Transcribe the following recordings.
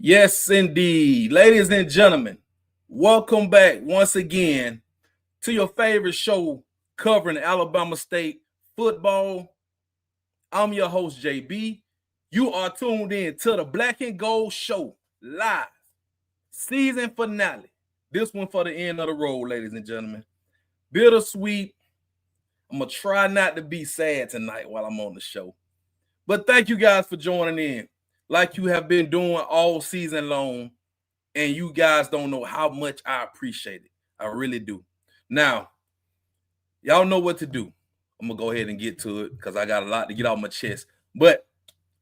Yes, indeed. Ladies and gentlemen, welcome back once again to your favorite show covering Alabama State football. I'm your host, JB. You are tuned in to the Black and Gold Show live season finale. This one for the end of the road, ladies and gentlemen. Bittersweet. I'm going to try not to be sad tonight while I'm on the show. But thank you guys for joining in like you have been doing all season long. And you guys don't know how much I appreciate it. I really do. Now, y'all know what to do. I'm going to go ahead and get to it because I got a lot to get off my chest. But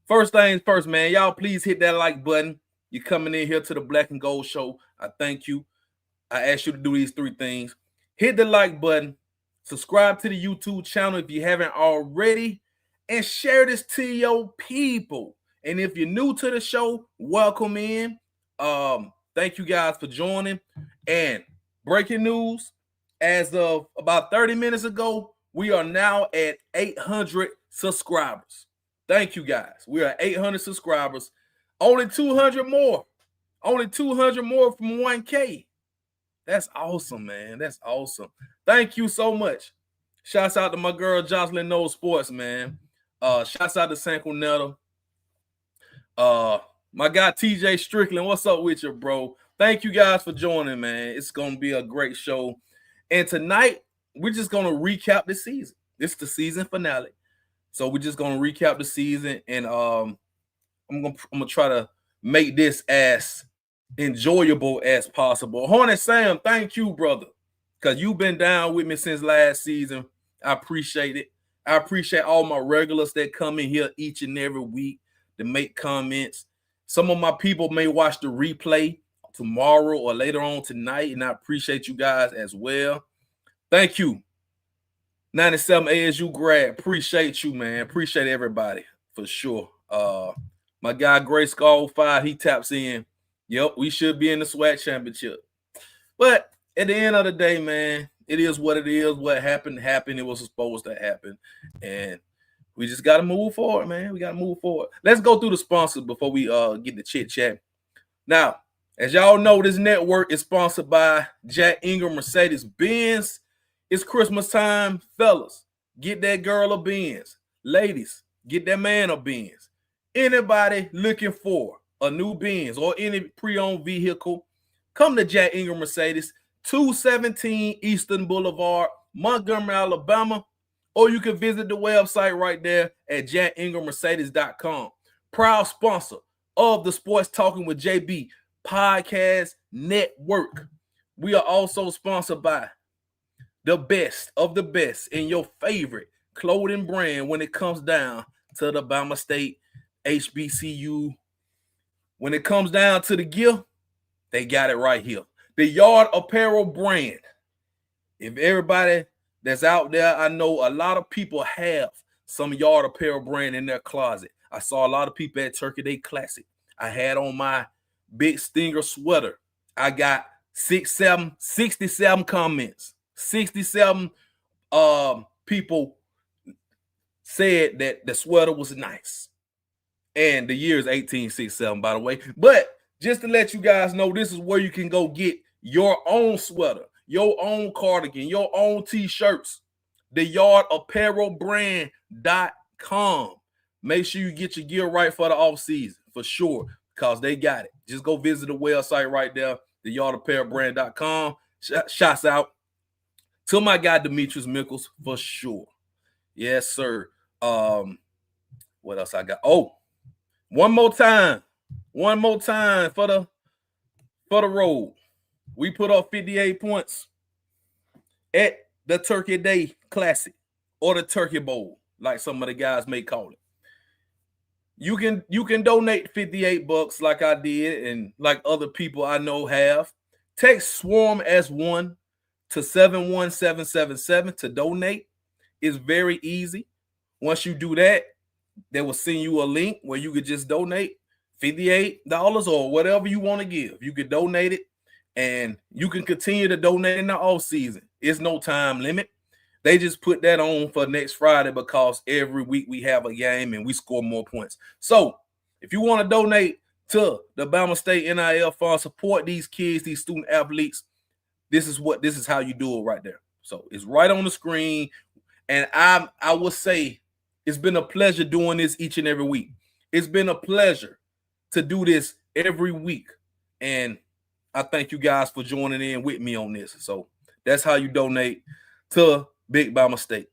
first things first, man, y'all please hit that like button. You're coming in here to the Black and Gold Show. I thank you. I ask you to do these three things. Hit the like button. Subscribe to the YouTube channel if you haven't already. And share this to your people. And if you're new to the show, welcome in. Thank you guys for joining. And breaking news, as of about 30 minutes ago, we are now at 800 subscribers. Thank you guys. We are at 800 subscribers. Only 200 more. Only 200 more from 1K. That's awesome, man. That's awesome. Thank you so much. Shouts out to my girl Jocelyn Knows Sports, man. Shouts out to Sanquinetta. My guy TJ Strickland, what's up with you, bro? Thank you guys for joining, man. It's going to be a great show. And tonight, we're just going to recap the season. This is the season finale. So we're just going to recap the season. And I'm going to try to make this as enjoyable as possible. Hornet Sam, thank you, brother. Because you've been down with me since last season. I appreciate it. I appreciate all my regulars that come in here each and every week to make comments. Some of my people may watch the replay tomorrow or later on tonight, and I appreciate you guys as well. Thank you. 97 ASU grad. Appreciate you, man. Appreciate everybody for sure. My guy Gray Skull 5, he taps in. Yep, we should be in the SWAC championship. But at the end of the day, man, it is what it is. What happened. It was supposed to happen. And we just got to move forward, man. We got to move forward. Let's go through the sponsors before we get the chit-chat. Now, as y'all know, this network is sponsored by Jack Ingram Mercedes-Benz. It's Christmas time. Fellas, get that girl a Benz. Ladies, get that man a Benz. Anybody looking for a new Benz or any pre-owned vehicle, come to Jack Ingram Mercedes, 217 Eastern Boulevard, Montgomery, Alabama, or you can visit the website right there at jackingrammercedes.com. Proud sponsor of the Sports Talking with JB Podcast Network. We are also sponsored by the best of the best in your favorite clothing brand when it comes down to the Bama State HBCU. When it comes down to the gear, they got it right here. The Yard Apparel brand. If everybody that's out there, I know a lot of people have some Yard Apparel brand in their closet. I saw a lot of people at Turkey Day Classic. I had on my Big Stinger sweater. I got 67 comments. 67 people said that the sweater was nice. And the year is 1867, by the way. But just to let you guys know, this is where you can go get your own sweater, your own cardigan, your own t-shirts. TheYardApparelBrand.com. Make sure you get your gear right for the off season, for sure, because they got it. Just go visit the website right there, TheYardApparelBrand.com. Shouts out to my guy Demetrius Mickles, for sure. Yes, sir. What else I got? Oh, one more time for the road. We put up 58 points at the Turkey Day Classic or the Turkey Bowl, like some of the guys may call it. You can donate $58 like I did and like other people I know have. Text SWARM as one to 71777 to donate. It's very easy. Once you do that, they will send you a link where you could just donate $58 or whatever you want to give. You could donate it, and you can continue to donate in the off season. It's no time limit. They just put that on for next Friday because every week we have a game and we score more points. So if you want to donate to the Bama State NIL Fund. Support these kids, these student athletes. This is how you do it right there. So it's right on the screen. And I will say it's been a pleasure doing this each and every week. It's been a pleasure to do this every week. And I thank you guys for joining in with me on this. So that's how you donate to Big Bama State.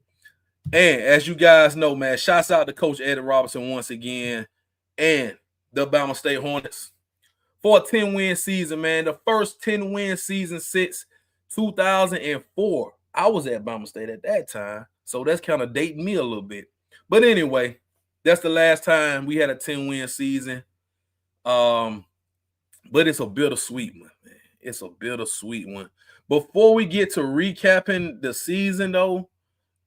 And as you guys know, man, shouts out to Coach Eddie Robinson once again and the Bama State Hornets for a 10-win season, man. The first 10-win season since 2004. I was at Bama State at that time, so that's kind of dating me a little bit. But anyway, that's the last time we had a 10-win season. But it's a bittersweet one, man. It's a bittersweet one. Before we get to recapping the season, though,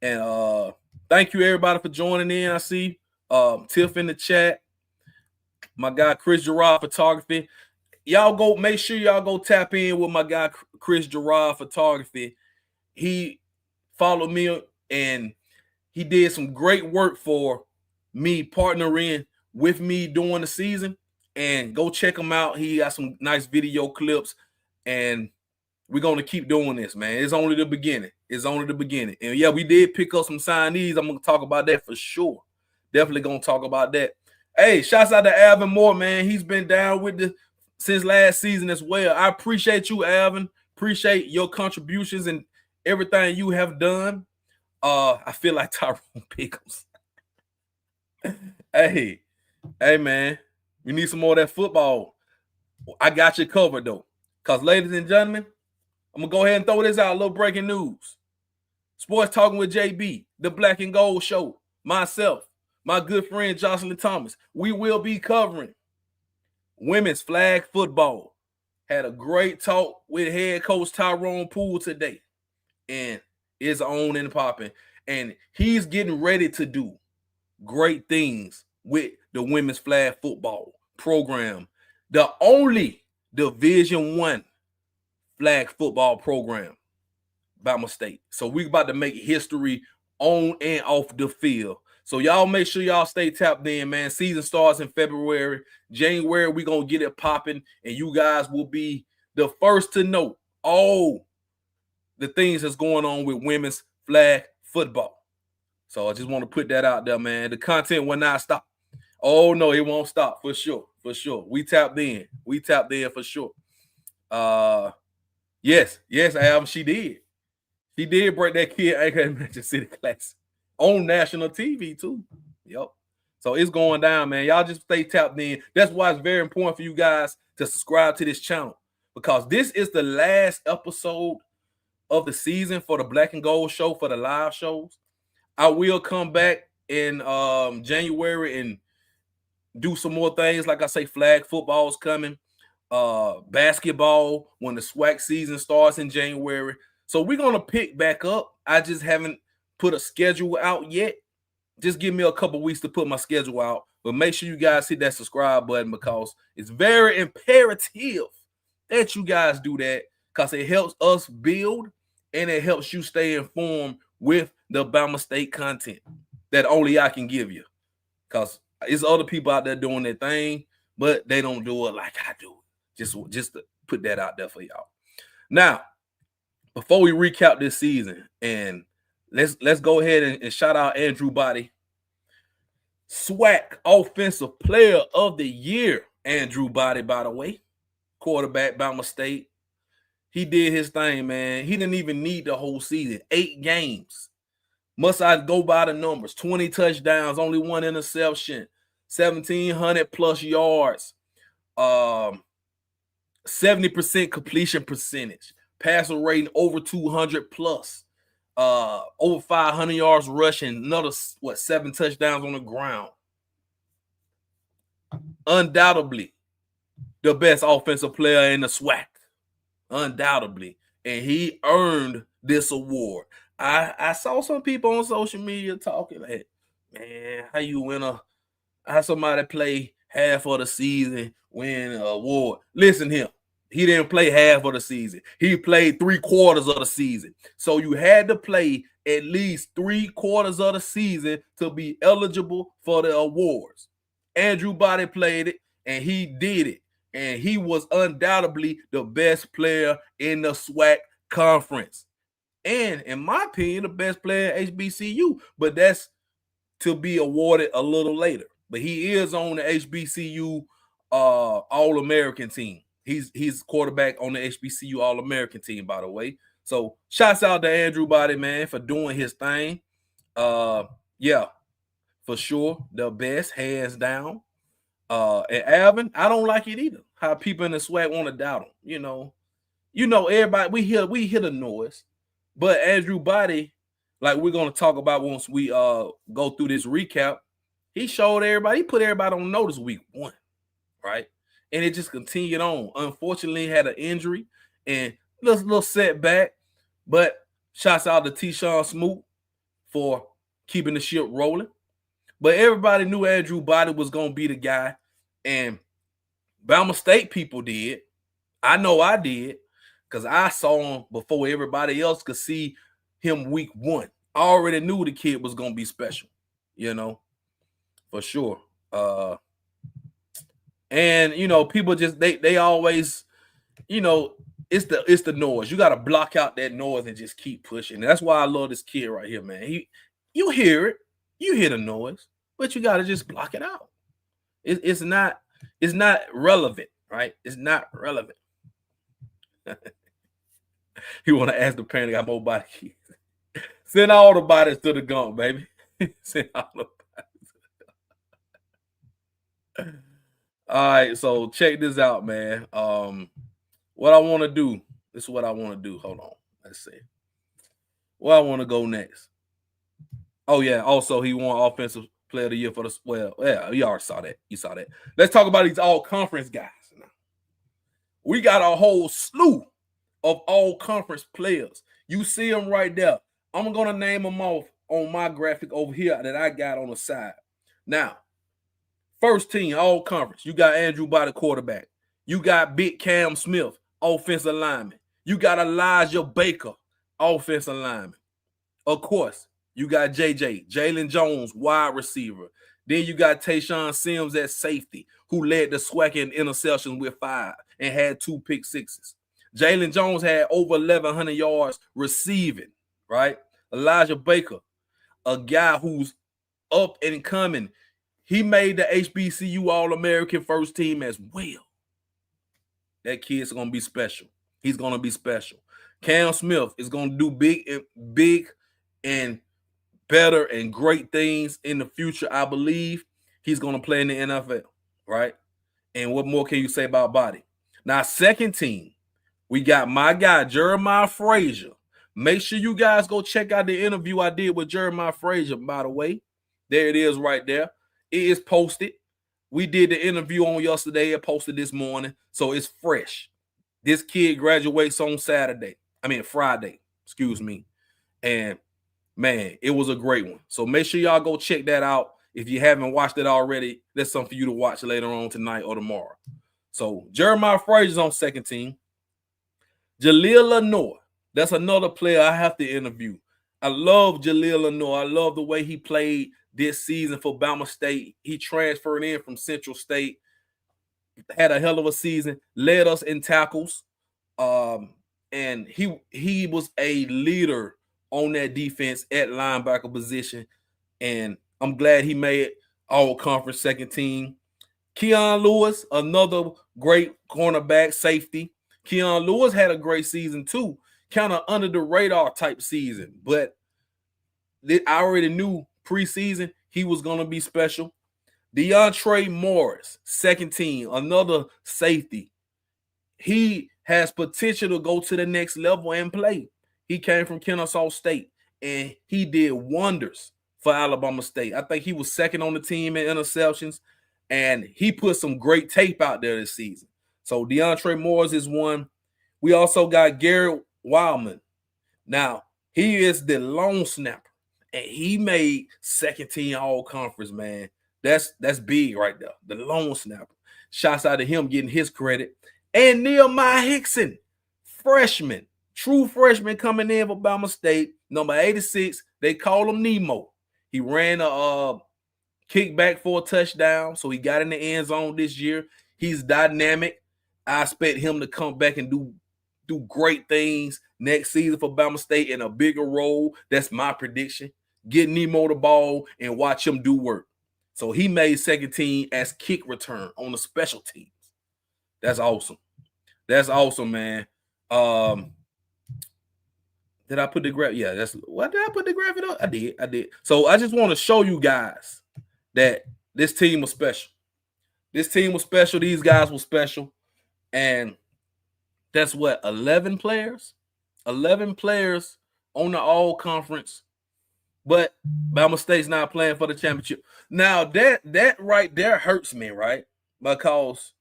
and thank you everybody for joining in. I see Tiff in the chat. My guy Chris Gerard Photography. Y'all go make sure y'all go tap in with my guy Chris Gerard Photography. He followed me and he did some great work for me, partnering with me during the season. And go check him out. He got some nice video clips, and we're going to keep doing this, man. It's only the beginning. It's only the beginning. And yeah, we did pick up some signees. I'm going to talk about that for sure. Definitely going to talk about that. Hey, shouts out to Alvin Moore, man. He's been down with the since last season as well. I appreciate you, Alvin. Appreciate your contributions and everything you have done. I feel like Tyrone Pickles. Hey, man. We need some more of that football. I got you covered, though. Because, ladies and gentlemen, I'm going to go ahead and throw this out. A little breaking news. Sports Talking with JB, the Black and Gold Show, myself, my good friend Jocelyn Thomas. We will be covering women's flag football. Had a great talk with head coach Tyrone Poole today. And it's on and popping. And he's getting ready to do great things with the women's flag football program. The only Division I flag football program, Bama State. So we about to make history on and off the field. So y'all make sure y'all stay tapped in, man. Season starts in February. January, we're going to get it popping, and you guys will be the first to know all the things that's going on with women's flag football. So I just want to put that out there, man. The content will not stop. Oh, no, it won't stop for sure. For sure. We tapped in. We tapped in for sure. Yes, Adam, she did. She did break that kid ankle in Manchester City class on national TV, too. Yep. So it's going down, man. Y'all just stay tapped in. That's why it's very important for you guys to subscribe to this channel, because this is the last episode of the season for the Black and Gold Show, for the live shows. I will come back in January and do some more things. Like I say, flag football is coming. Basketball when the SWAC season starts in January. So we're going to pick back up. I just haven't put a schedule out yet. Just give me a couple weeks to put my schedule out. But make sure you guys hit that subscribe button, because it's very imperative that you guys do that, because it helps us build and it helps you stay informed with the Bama State content that only I can give you. Because there's other people out there doing their thing, but they don't do it like I do. Just to put that out there for y'all. Now, before we recap this season, and let's go ahead and shout out Andrew Body, SWAC Offensive Player of the Year. Andrew Body, by the way, quarterback, Bama State. He did his thing, man. He didn't even need the whole season. 8 games. Must I go by the numbers? 20 touchdowns, only 1 interception, 1,700 plus yards, 70% completion percentage, passer rating over 200 plus, over 500 yards rushing, another 7 touchdowns on the ground. Undoubtedly the best offensive player in the SWAC. Undoubtedly. And he earned this award. I saw some people on social media talking like, man, how somebody play half of the season, win an award. Listen here. He didn't play half of the season. He played 3/4 of the season. So you had to play at least 3/4 of the season to be eligible for the awards. Andrew Body played it, and he did it. And he was undoubtedly the best player in the SWAC conference. And in my opinion, the best player at HBCU. But that's to be awarded a little later. But he is on the HBCU All-American team. He's quarterback on the HBCU All-American team, by the way. So shouts out to Andrew Body, man, for doing his thing. Yeah, for sure. The best, hands down. And Alvin, I don't like it either. How people in the SWAC want to doubt him. Everybody, we hear the noise. But Andrew Body, like we're gonna talk about once we go through this recap, he showed everybody, he put everybody on notice week 1, right? And it just continued on. Unfortunately, had an injury and little setback. But shouts out to T-Shawn Smoot for keeping the ship rolling. But everybody knew Andrew Body was gonna be the guy, and Bama State people did. I know I did, because I saw him before everybody else could see him week 1. I already knew the kid was gonna be special, for sure. And people just they always, it's the noise. You got to block out that noise and just keep pushing. And that's why I love this kid right here, man. You hear it, you hear the noise, but you got to just block it out. It's not relevant, right? It's not relevant. You want to ask the parent got more body kids. Send all the bodies to the gunk, baby. Send all the bodies. All right, so check this out, man. What I want to do. This is what I want to do. Hold on. Let's see. Where I want to go next. Oh, yeah. Also, he won Offensive Player of the Year for the. Well, yeah, you already saw that. You saw that. Let's talk about these all-conference guys now. We got a whole slew of all-conference players. You see them right there. I'm going to name them off on my graphic over here that I got on the side. Now, first team, all-conference. You got Andrew Body, quarterback. You got Big Cam Smith, offensive lineman. You got Elijah Baker, offensive lineman. Of course, you got Jalen Jones, wide receiver. Then you got Tayshawn Sims at safety, who led the SWAC in interceptions with 5 and had 2 pick sixes. Jalen Jones had over 1,100 yards receiving, right? Elijah Baker, a guy who's up and coming. He made the HBCU All-American first team as well. That kid's going to be special. He's going to be special. Cam Smith is going to do big and better and great things in the future. I believe he's going to play in the NFL, right? And what more can you say about Body? Now, second team, we got my guy, Jeremiah Frazier. Make sure you guys go check out the interview I did with Jeremiah Frazier, by the way. There it is right there. It is posted. We did the interview on yesterday. It posted this morning, so it's fresh. This kid graduates on Friday, excuse me. And, man, it was a great one. So make sure y'all go check that out. If you haven't watched it already, that's something for you to watch later on tonight or tomorrow. So Jeremiah Frazier's on second team. Jaleel Lenore, that's another player I have to interview. I love Jaleel Lenore. I love the way he played this season for Bama State. He transferred in from Central State, had a hell of a season, led us in tackles, and he was a leader on that defense at linebacker position, and I'm glad he made all-conference second team. Keon Lewis, another great cornerback, safety. Keon Lewis had a great season too, kind of under the radar type season, but I already knew preseason he was going to be special. DeAndre Morris, second team, another safety. He has potential to go to the next level and play. He came from Kennesaw State, and he did wonders for Alabama State. I think he was second on the team in interceptions, and he put some great tape out there this season. So DeAndre Morris is one. We also got Garrett Wildman. Now, he is the long snapper, and he made second team all-conference, man. That's big right there, the long snapper. Shouts out to him getting his credit. And Nehemiah Hickson, freshman, true freshman coming in for Bama State, number 86. They call him Nemo. He ran a kicked back for a touchdown, so he got in the end zone this year. He's dynamic. I expect him to come back and do great things next season for Bama State in a bigger role. That's my prediction. Get Nemo the ball and watch him do work. So he made second team as kick return on the special teams. That's awesome. That's awesome, man. Did I put the graph? Yeah, that's what did I put the graphic up? I did. So I just want to show you guys that this team was special. This team was special. These guys were special. And that's what, 11 players? 11 players on the all conference. But Bama State's not playing for the championship. Now, that right there hurts me, right? Because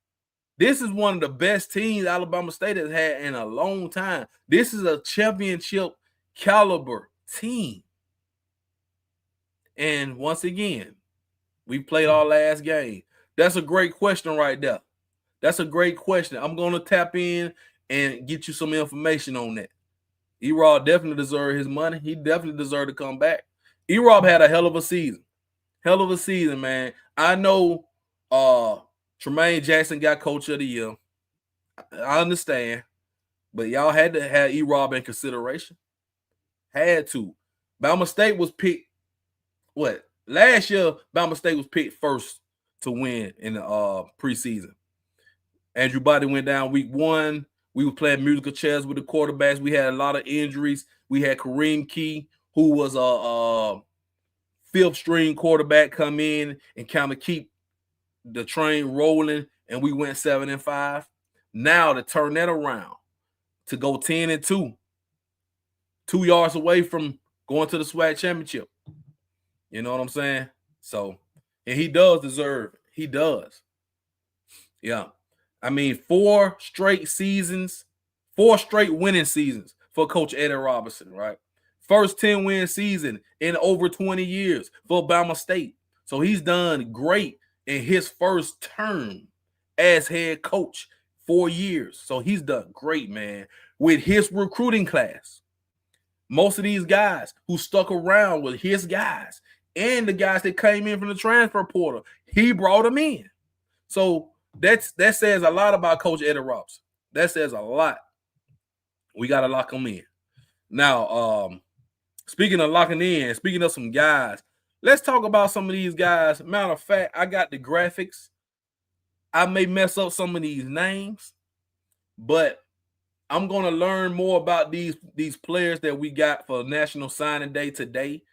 this is one of the best teams Alabama State has had in a long time. This is a championship caliber team. And once again, we played our last game. That's a great question right there. That's a great question. I'm going to tap in and get you some information on that. E-Rob definitely deserved his money. He definitely deserved to come back. E-Rob had a hell of a season. Hell of a season, man. I know Tremaine Jackson got Coach of the Year. I understand. But y'all had to have E-Rob in consideration. Had to. Bama State was picked, what? Last year, Bama State was picked first to win in the preseason. Andrew Body went down week 1. We were playing musical chairs with the quarterbacks. We had a lot of injuries. We had Kareem Key, who was a fifth string quarterback, come in and kind of keep the train rolling, and we went 7-5. Now to turn that around, to go 10-2, 2 yards away from going to the SWAC championship. You know what I'm saying? So, and he does deserve it. He does. Yeah. I mean, 4 straight winning seasons for Coach Eddie Robinson, right? First 10-win season in over 20 years for Bama State. So he's done great in his first term as head coach, 4 years. So he's done great, man, with his recruiting class. Most of these guys who stuck around with his guys and the guys that came in from the transfer portal, he brought them in. So that says a lot about Coach Eddie Robinson. That says a lot. We got to lock them in. Now, speaking of locking in, speaking of some guys, let's talk about some of these guys. Matter of fact, I got the graphics. I may mess up some of these names, but I'm going to learn more about these players that we got for National Signing Day today.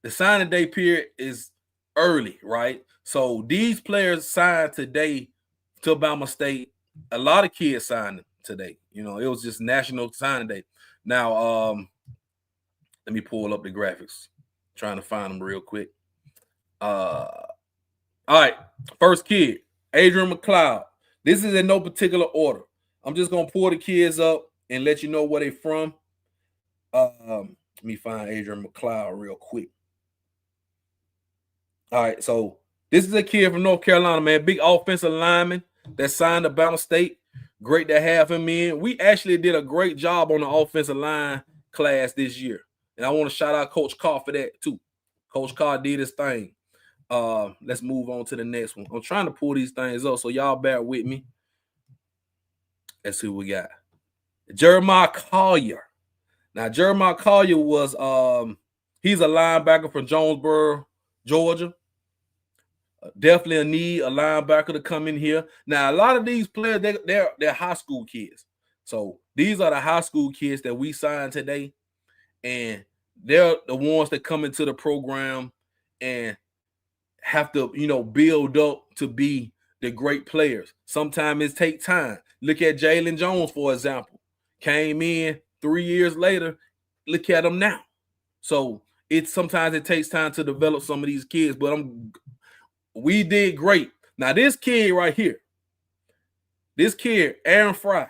The signing day period is early, right? So these players signed today to Bama State. A lot of kids signed today. You know, it was just National Signing Day. Now, let me pull up the graphics. Trying to find them real quick. All right, first kid, Adrian McLeod. This is in no particular order. I'm just gonna pull the kids up and let you know where they're from. Let me find Adrian McLeod real quick. All right, so this is a kid from North Carolina, man. Big offensive lineman that signed to Bama State. Great to have him in. We actually did a great job on the offensive line class this year. And I want to shout out Coach Carr for that too. Coach Carr did his thing. Let's move on to the next one. I'm trying to pull these things up, so y'all bear with me. Let's see what we got. Jeremiah Collier. Now, Jeremiah Collier was he's a linebacker from Jonesboro, Georgia. Definitely a need a linebacker to come in here. Now, a lot of these players, they're high school kids. So these are the high school kids that we signed today. And they're the ones that come into the program and have to, build up to be the great players. Sometimes it takes time. Look at Jalen Jones, for example. Came in 3 years later. Look at him now. So sometimes it takes time to develop some of these kids, but we did great. Now, this kid right here, Aaron Fry,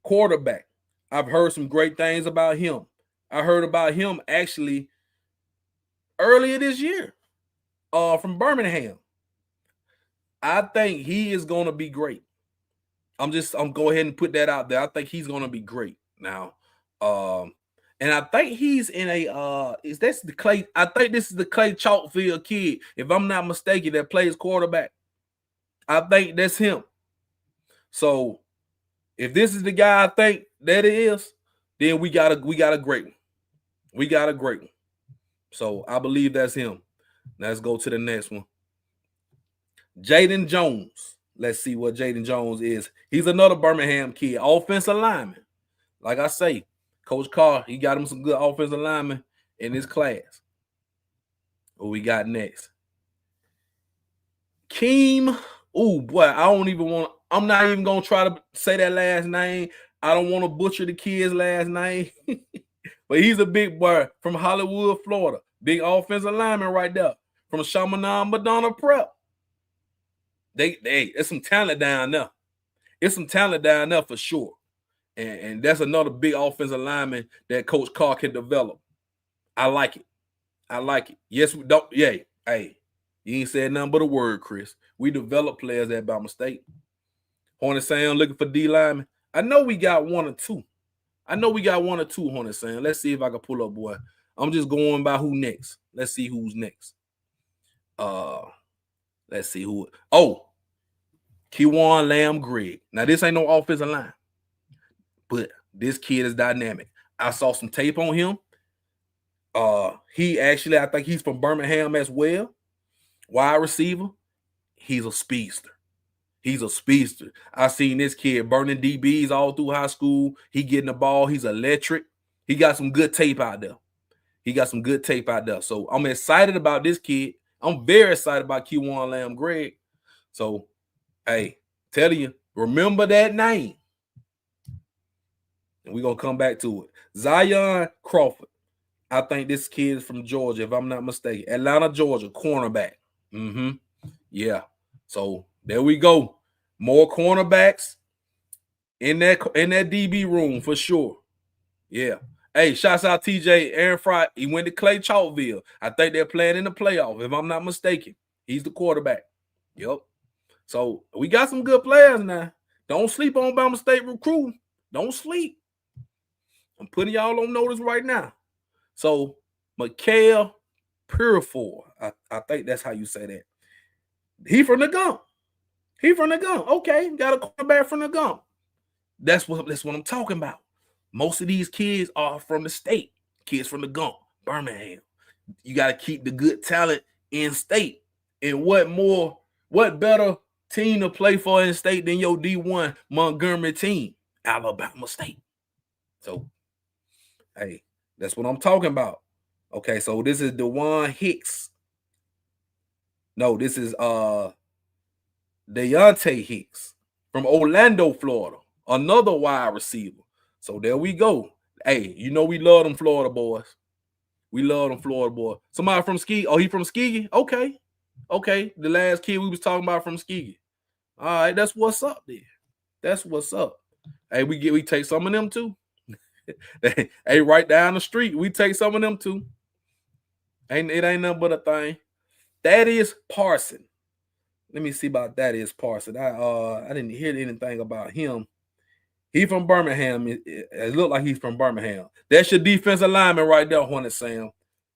quarterback. I've heard some great things about him. I heard about him actually earlier this year from Birmingham. I think he is going to be great. I'm go ahead and put that out there. I think he's going to be great. Now, And I think he's in a is this the Clay? I think this is the Clay Chalkfield kid, if I'm not mistaken, that plays quarterback. I think that's him. So if this is the guy I think that it is, then we got a great one. We got a great one. So I believe that's him. Let's go to the next one. Jaden Jones. Let's see what Jaden Jones is. He's another Birmingham kid, offensive lineman. Like I say, Coach Carr, he got him some good offensive linemen in his class. What we got next? Keem. Oh boy, I'm not even gonna try to say that last name. I don't want to butcher the kid's last name. But he's a big boy from Hollywood, Florida. Big offensive lineman right there from Chaminade Madonna Prep. There's some talent down there. It's some talent down there for sure. And that's another big offensive lineman that Coach Carr can develop. I like it. I like it. Yes, we don't. Yeah. Hey, you ain't said nothing but a word, Chris. We develop players at Bama State. Hornet Sound looking for D lineman. I know we got one or two. Hornet Sound. Let's see if I can pull up, boy. I'm just going by who next. Let's see who's next. Let's see who. Oh, Kewan Lamb Greg. Now, this ain't no offensive line, but this kid is dynamic. I saw some tape on him. He actually, I think he's from Birmingham as well. Wide receiver. He's a speedster. I seen this kid burning DBs all through high school. He getting the ball. He's electric. He got some good tape out there. So I'm excited about this kid. I'm very excited about Q1 Lamb Greg. So, hey, tell you, remember that name. And we're going to come back to it. Zion Crawford. I think this kid is from Georgia, if I'm not mistaken. Atlanta, Georgia, cornerback. Yeah. So there we go. More cornerbacks in that DB room for sure. Yeah. Hey, shouts out TJ Aaron Fry. He went to Clay Chalkville. I think they're playing in the playoff, if I'm not mistaken. He's the quarterback. Yep. So we got some good players now. Don't sleep on Bama State recruiting. Don't sleep. I'm putting y'all on notice right now. So Mikael Purifoy, I think that's how you say that. He from the Gump. Okay, got a quarterback from the Gump. That's what I'm talking about. Most of these kids are from the state. Kids from the Gump, Birmingham. You got to keep the good talent in state. And what better team to play for in state than your D1 Montgomery team, Alabama State. So, hey, that's what I'm talking about. Okay, so this is DeJuan Hicks. No, this is Deontay Hicks from Orlando, Florida. Another wide receiver. So there we go. Hey, you know we love them Florida boys. Somebody from Ski. Oh, he from Ski? Okay. The last kid we was talking about from Ski. All right, that's what's up there. That's what's up. Hey, we take some of them too. Hey, right down the street, we take some of them too. It ain't nothing but a thing. That is Parson. Let me see about that is Parson. I didn't hear anything about him. He from Birmingham. It looked like he's from Birmingham. That's your defensive lineman right there, Hornet Sam.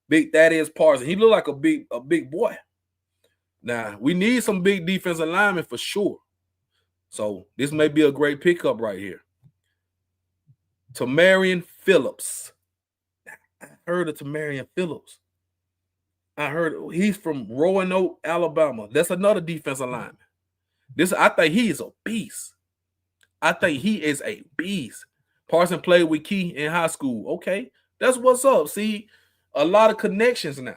Big that is Parson. He looked like a big boy. Now, we need some big defensive linemen for sure. So this may be a great pickup right here. Tamarian Phillips. I heard of Tamarian Phillips. I heard he's from Roanoke, Alabama. That's another defensive lineman. I think he is a beast. Parson played with Key in high school. Okay, that's what's up. See, a lot of connections now.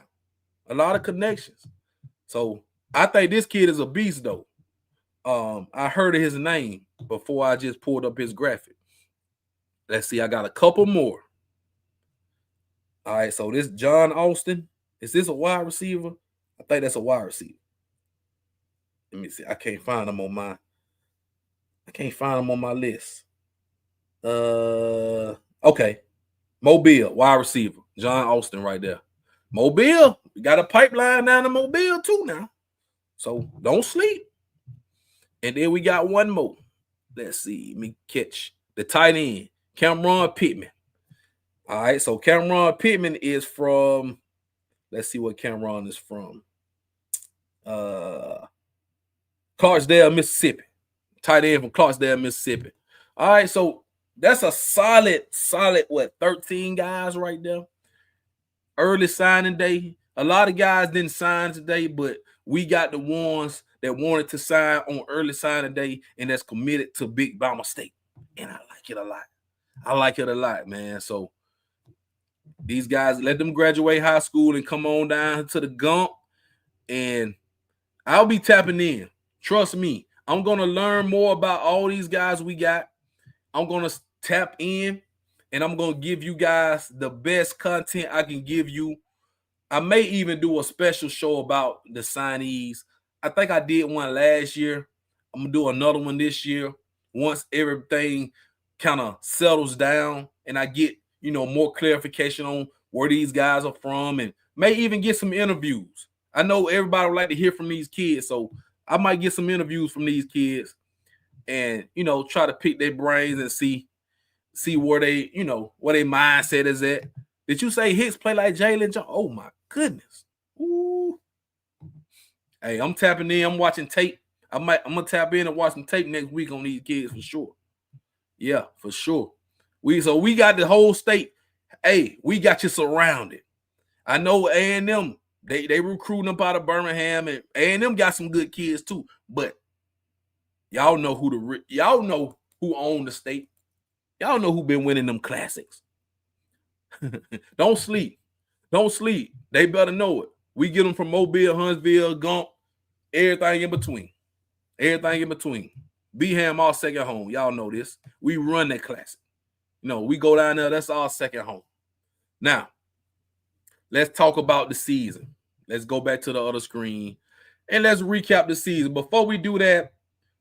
So I think this kid is a beast, though. I heard of his name before I just pulled up his graphic. Let's see. I got a couple more. All right, so this John Austin. Is this a wide receiver? I think that's a wide receiver. Let me see. I can't find him on my list. Okay. Mobile, wide receiver. John Austin right there. Mobile. We got a pipeline down to Mobile too now. So don't sleep. And then we got one more. Let's see. Let me catch the tight end. Cameron Pittman. All right, so Cameron Pittman is from, let's see what Cameron is from. Clarksdale, Mississippi. Tight end from Clarksdale, Mississippi. All right, so that's a solid, what, 13 guys right there. Early signing day. A lot of guys didn't sign today, but we got the ones that wanted to sign on early signing day and that's committed to Big Bama State. And I like it a lot. I like it a lot, man. So these guys, let them graduate high school and come on down to the Gump, and I'll be tapping in. Trust me, I'm going to learn more about all these guys we got. I'm going to tap in, and I'm going to give you guys the best content I can give you. I may even do a special show about the signees. I think I did one last year. I'm going to do another one this year once everything kind of settles down and I get, more clarification on where these guys are from, and may even get some interviews. I know everybody would like to hear from these kids, so I might get some interviews from these kids and, try to pick their brains and see where they, where their mindset is at. Did you say Hicks play like Jalen Jones? Oh, my goodness. Ooh. Hey, I'm tapping in. I'm watching tape. I'm going to tap in and watch some tape next week on these kids for sure. Yeah, for sure. We got the whole state. Hey, we got you surrounded. I know A&M, they recruiting up out of Birmingham, and A&M got some good kids too. But y'all know who own the state. Y'all know who been winning them classics. Don't sleep. They better know it. We get them from Mobile, Huntsville, Gump, everything in between. Beham, our second home. Y'all know this. We run that classic. We go down there. That's our second home. Now, let's talk about the season. Let's go back to the other screen and let's recap the season. Before we do that,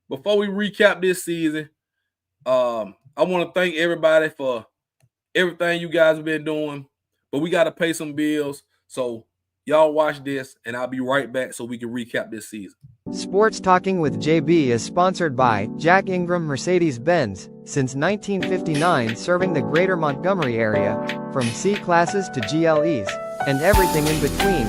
before we recap this season, I want to thank everybody for everything you guys have been doing, but we got to pay some bills. So y'all watch this and I'll be right back so we can recap this season. Sports Talking with JB is sponsored by Jack Ingram Mercedes-Benz, since 1959 serving the greater Montgomery area, from C-classes to GLEs, and everything in between.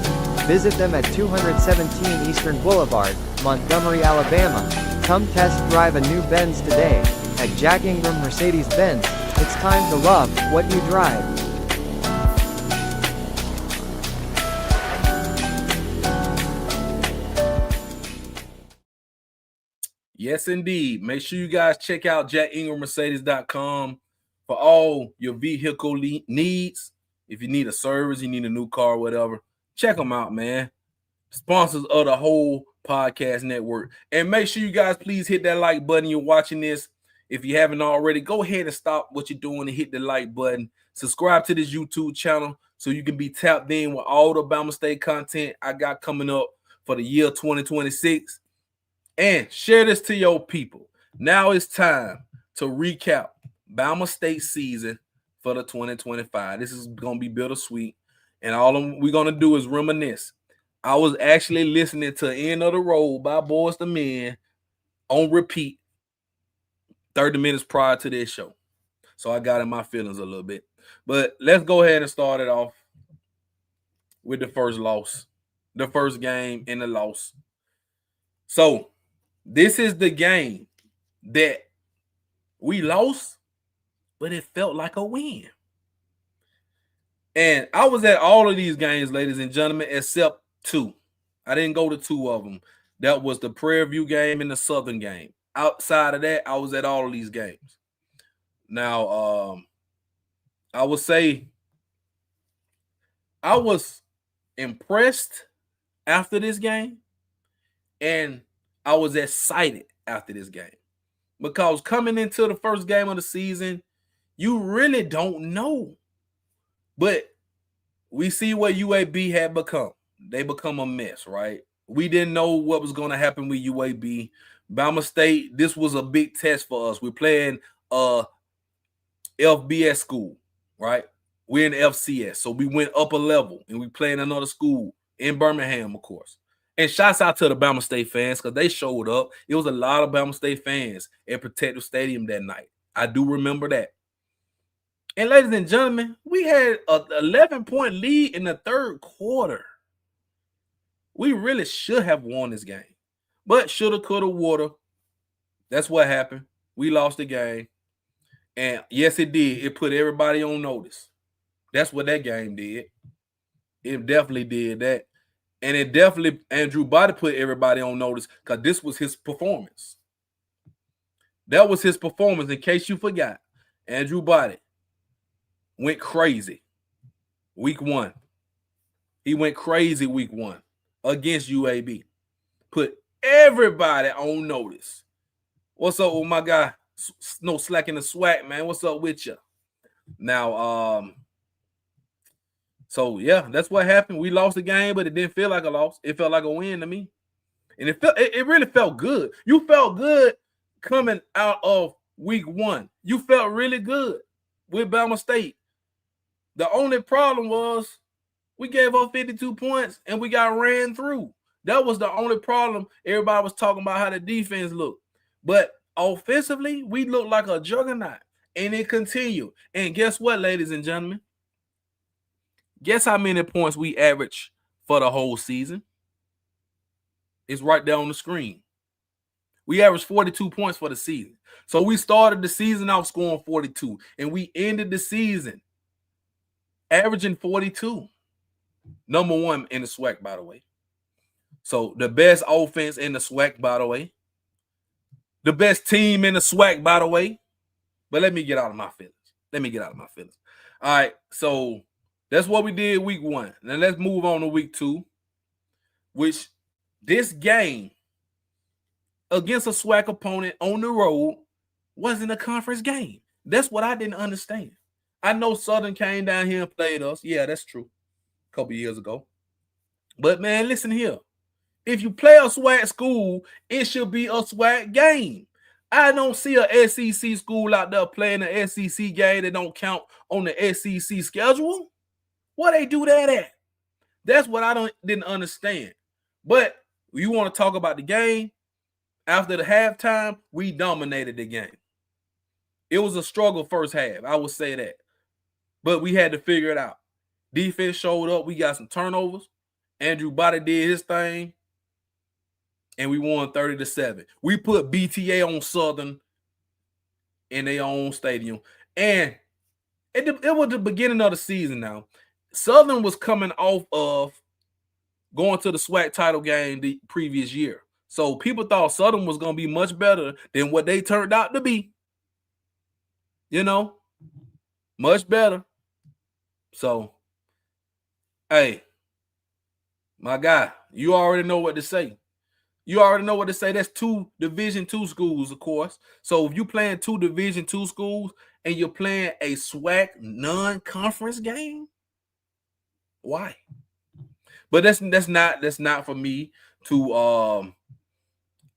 Visit them at 217 Eastern Boulevard, Montgomery, Alabama. Come test drive a new Benz today. At Jack Ingram Mercedes-Benz, it's time to love what you drive. Yes, indeed. Make sure you guys check out JackIngramMercedes.com for all your vehicle needs. If you need a service, you need a new car, whatever, check them out, man. Sponsors of the whole podcast network. And make sure you guys please hit that like button. You're watching this. If you haven't already, go ahead and stop what you're doing and hit the like button. Subscribe to this YouTube channel so you can be tapped in with all the Bama State content I got coming up for the year 2026. And share this to your people. Now it's time to recap Bama State season for the 2025. This is going to be bittersweet. And all we're going to do is reminisce. I was actually listening to End of the Road by Boyz II Men on repeat 30 minutes prior to this show. So I got in my feelings a little bit. But let's go ahead and start it off with the first loss. The first game and the loss. So this is the game that we lost, but it felt like a win. And I was at all of these games, ladies and gentlemen, except two. I didn't go to two of them. That was the Prairie View game and the Southern game. Outside of that, I was at all of these games. Now, I would say I was impressed after this game, and I was excited after this game, because coming into the first game of the season, you really don't know. But we see what UAB had become. They become a mess, right? We didn't know what was going to happen with UAB. Bama State, this was a big test for us. We're playing FBS school, right? We're in FCS. So we went up a level, and we playing another school in Birmingham, of course. And shouts out to the Bama State fans, because they showed up. It was a lot of Bama State fans at Protective Stadium that night. I do remember that. And ladies and gentlemen, we had an 11-point lead in the third quarter. We really should have won this game. But shoulda, coulda, woulda. That's what happened. We lost the game. And yes, it did. It put everybody on notice. That's what that game did. It definitely did that. And it definitely, Andrew Body put everybody on notice because this was his performance. That was his performance. In case you forgot, Andrew Body went crazy week 1. He went crazy week 1 against UAB. Put everybody on notice. What's up with my guy? No slack in the swag, man. What's up with you? Now, so yeah, that's what happened. We lost the game, but it didn't feel like a loss. It felt like a win to me. And it really felt good. You felt good coming out of week 1. You felt really good with Bama State. The only problem was we gave up 52 points and we got ran through. That was the only problem. Everybody was talking about how the defense looked. But offensively, we looked like a juggernaut. And it continued. And guess what, ladies and gentlemen? Guess how many points we averaged for the whole season? It's right there on the screen. We averaged 42 points for the season. So we started the season off scoring 42. And we ended the season averaging 42. Number 1 in the SWAC, by the way. So the best offense in the SWAC, by the way. The best team in the SWAC, by the way. But let me get out of my feelings. All right, so that's what we did week 1. Now let's move on to week 2, which this game against a SWAC opponent on the road wasn't a conference game. That's what I didn't understand. I know Southern came down here and played us. Yeah, that's true. A couple years ago. But, man, listen here. If you play a SWAC school, it should be a SWAC game. I don't see a SEC school out there playing an SEC game that don't count on the SEC schedule. What they do that at? That's what I didn't understand. But you want to talk about the game? After the halftime, we dominated the game. It was a struggle first half. I would say that. But we had to figure it out. Defense showed up. We got some turnovers. Andrew Body did his thing. And we won 30-7. We put BTA on Southern in their own stadium. And it was the beginning of the season now. Southern was coming off of going to the SWAC title game the previous year. So people thought Southern was going to be much better than what they turned out to be. You know, much better. So, hey, my guy, you already know what to say. That's 2 Division II schools, of course. So if you're playing 2 Division II schools and you're playing a SWAC non-conference game, why? But that's not for me to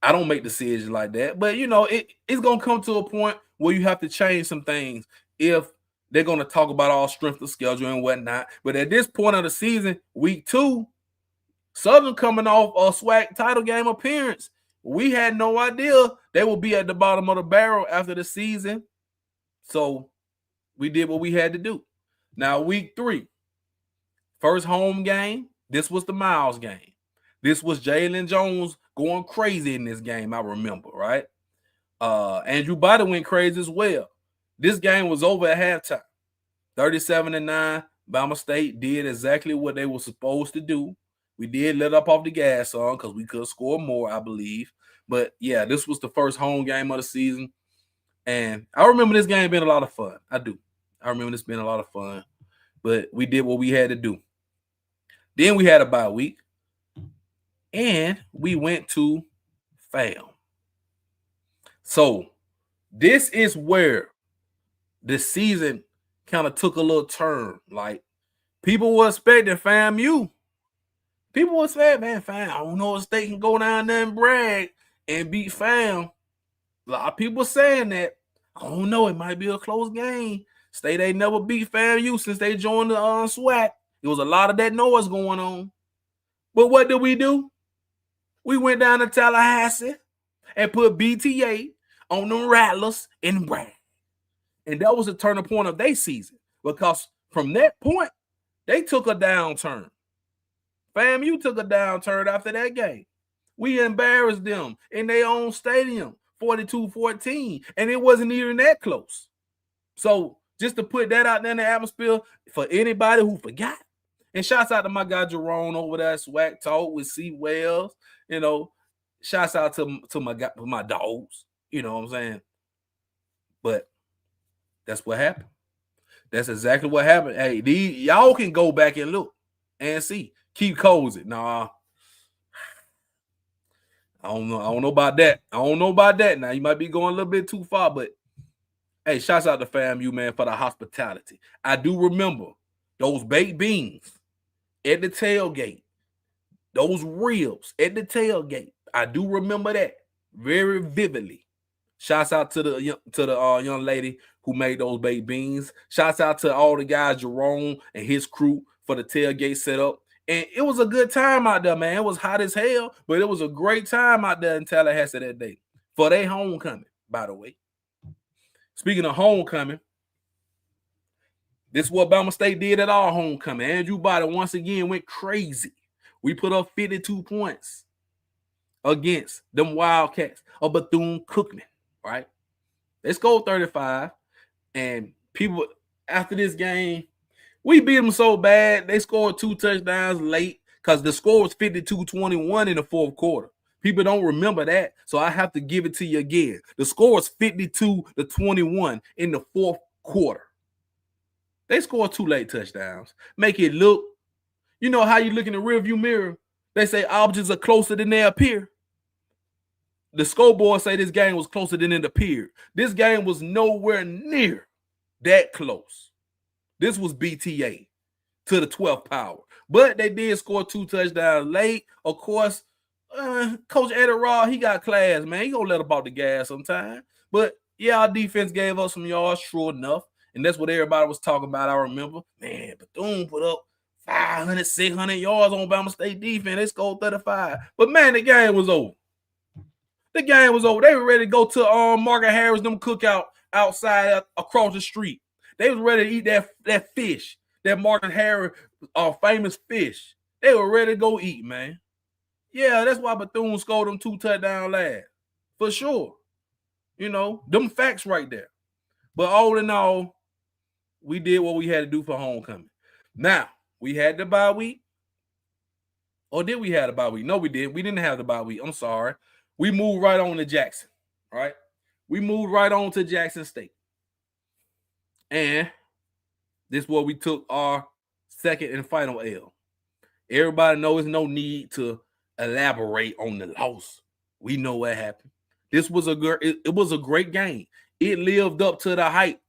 I don't make decisions like that. But you know, it's gonna come to a point where you have to change some things if they're gonna talk about all strength of schedule and whatnot. But at this point of the season, week 2, Southern coming off a SWAC title game appearance. We had no idea they would be at the bottom of the barrel after the season. So we did what we had to do. Now, week 3, first home game. This was the Miles game. This was Jalen Jones going crazy in this game, I remember, right? Andrew Body went crazy as well. This game was over at halftime. 37-9. Bama State did exactly what they were supposed to do. We did let up off the gas on because we could score more, I believe. But, yeah, this was the first home game of the season. And I remember this game being a lot of fun. I do. I remember this being a lot of fun. But we did what we had to do. Then we had a bye week. And we went to FAM. So, this is where the season kind of took a little turn. Like, people were expecting FAMU. People were saying, man, FAM, I don't know if they can go down there and brag and beat FAM. A lot of people saying that. I don't know. It might be a close game. State they never beat FAMU since they joined the SWAC. There was a lot of that noise going on. But what did we do? We went down to Tallahassee and put BTA on them Rattlers and brag. And that was the turning point of their season, because from that point, they took a downturn. FAMU took a downturn after that game. We embarrassed them in their own stadium, 42-14, and it wasn't even that close. So just to put that out there in the atmosphere for anybody who forgot. And shouts out to my guy Jerome over there, Swag Talk with C. Wells. You know, shouts out to my dogs. You know what I'm saying? But that's what happened. That's exactly what happened. Hey, y'all can go back and look and see. Keep cozy. Nah, I don't know. I don't know about that. I don't know about that. Now you might be going a little bit too far, but hey, shouts out to FAMU, man, for the hospitality. I do remember those baked beans at the tailgate, those ribs at the tailgate. I do remember that very vividly. Shouts out to the young lady who made those baked beans. Shouts out to all the guys, Jerome and his crew, for the tailgate setup. And it was a good time out there, man. It was hot as hell, but it was a great time out there in Tallahassee that day for their homecoming, by the way. Speaking of homecoming, this is what Bama State did at our homecoming. Andrew Biden once again went crazy. We put up 52 points against them Wildcats of Bethune-Cookman, right? They scored 35, and people, after this game, we beat them so bad, they scored 2 touchdowns late because the score was 52-21 in the fourth quarter. People don't remember that, so I have to give it to you again. The score was 52-21 in the fourth quarter. They scored 2 late touchdowns. Make it look, you know how you look in the rearview mirror? They say objects are closer than they appear. The scoreboard say this game was closer than it appeared. This game was nowhere near that close. This was BTA to the 12th power. But they did score 2 touchdowns late. Of course, Coach Eddie Raw, he got class, man. He gonna let about the gas sometime. But yeah, our defense gave us some yards, sure enough. And that's what everybody was talking about, I remember. Man, Bethune put up 500, 600 yards on Bama State defense. They scored 35. But man, the game was over. The game was over. They were ready to go to Margaret Harris, them cookout outside across the street. They was ready to eat that fish, that Margaret Harris famous fish. They were ready to go eat, man. Yeah, that's why Bethune scored them 2 touchdowns last. For sure. You know, them facts right there. But all in all, we did what we had to do for homecoming. Now, we had the bye week. Or did we have the bye week? No, we did. We didn't have the bye week. I'm sorry. We moved right on to Jackson, right? We moved right on to Jackson State. And this is where we took our second and final L. Everybody knows no need to elaborate on the loss. We know what happened. This was it was a great game. It lived up to the hype.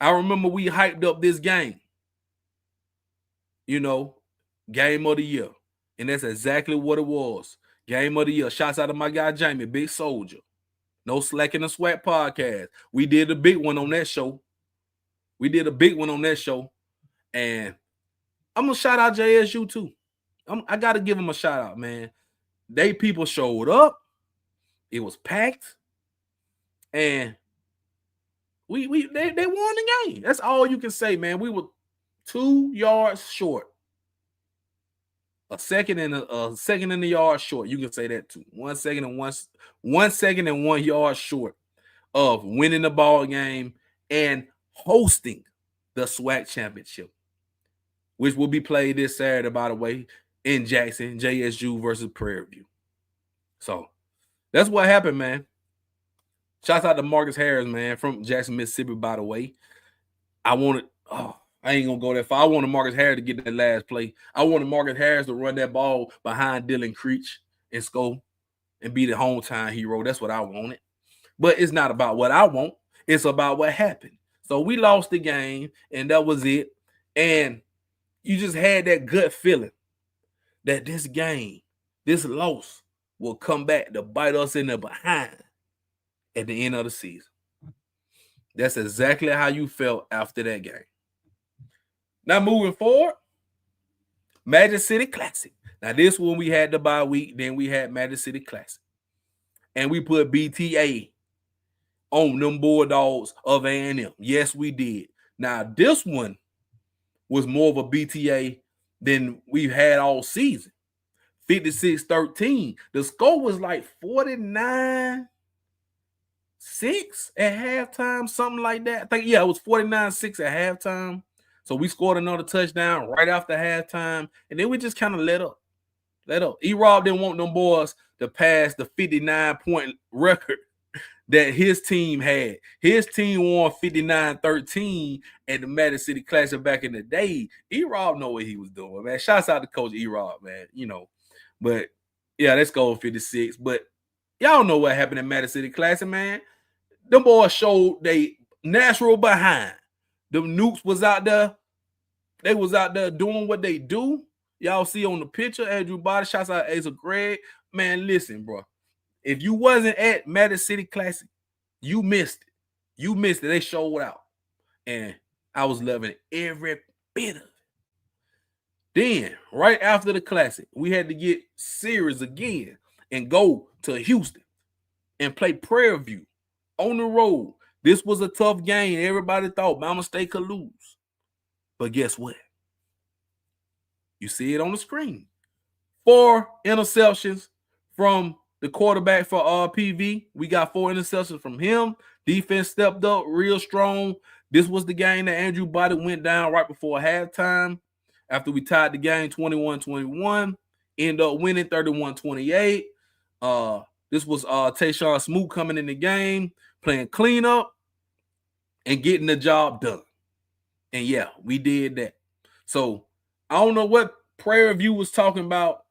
I remember we hyped up this game. You know, game of the year. And that's exactly what it was. Game of the year. Shouts out to my guy Jamie, Big Soldier. No Slack in the Sweat podcast. We did a big one on that show. And I'm going to shout out JSU too. I got to give them a shout out, man. They people showed up. It was packed. And they won the game. That's all you can say, man. We were 2 yards short. A second and a yard short. You can say that too. 1 second and 1 yard short of winning the ball game and hosting the SWAC championship, which will be played this Saturday, by the way, in Jackson, JSU versus Prairie View. So that's what happened, man. Shouts out to Marcus Harris, man, from Jackson, Mississippi, by the way. I ain't gonna go that far. I wanted Marcus Harris to get that last play. I wanted Marcus Harris to run that ball behind Dylan Creech and score and be the hometown hero. That's what I wanted. But it's not about what I want. It's about what happened. So we lost the game, and that was it. And you just had that gut feeling that this game, this loss, will come back to bite us in the behind at the end of the season. That's exactly how you felt after that game. Now, moving forward, Magic City Classic. Now, this one we had the bye week. Then we had Magic City Classic. And we put BTA on them Bulldogs of A&M. Yes, we did. Now, this one was more of a BTA than we've had all season. 56-13. The score was like 49-6 at halftime, something like that. I think, yeah, it was 49-6 at halftime. So we scored another touchdown right after halftime, and then we just kind of let up. E-Rob didn't want them boys to pass the 59-point record that his team had. His team won 59-13 at the Madison City Classic back in the day. E-Rob know what he was doing, man. Shouts out to Coach E-Rob, man. You know, but yeah, let's go 56. But y'all know what happened at Madison City Classic, man. Them boys showed they natural behind. Them Nukes was out there. They was out there doing what they do. Y'all see on the picture, Andrew Body. Shouts out Asa Greg. Man, listen, bro. If you wasn't at Madison City Classic, you missed it. You missed it. They showed out. And I was loving every bit of it. Then, right after the Classic, we had to get serious again and go to Houston and play Prairie View on the road. This was a tough game. Everybody thought Bama State could lose. But guess what? You see it on the screen. 4 interceptions from the quarterback for PV. We got 4 interceptions from him. Defense stepped up real strong. This was the game that Andrew Body went down right before halftime. After we tied the game 21-21. Ended up winning 31-28. This was Tayshawn Smoot coming in the game, playing cleanup and getting the job done. And yeah, we did that. So I don't know what Prairie View was talking about.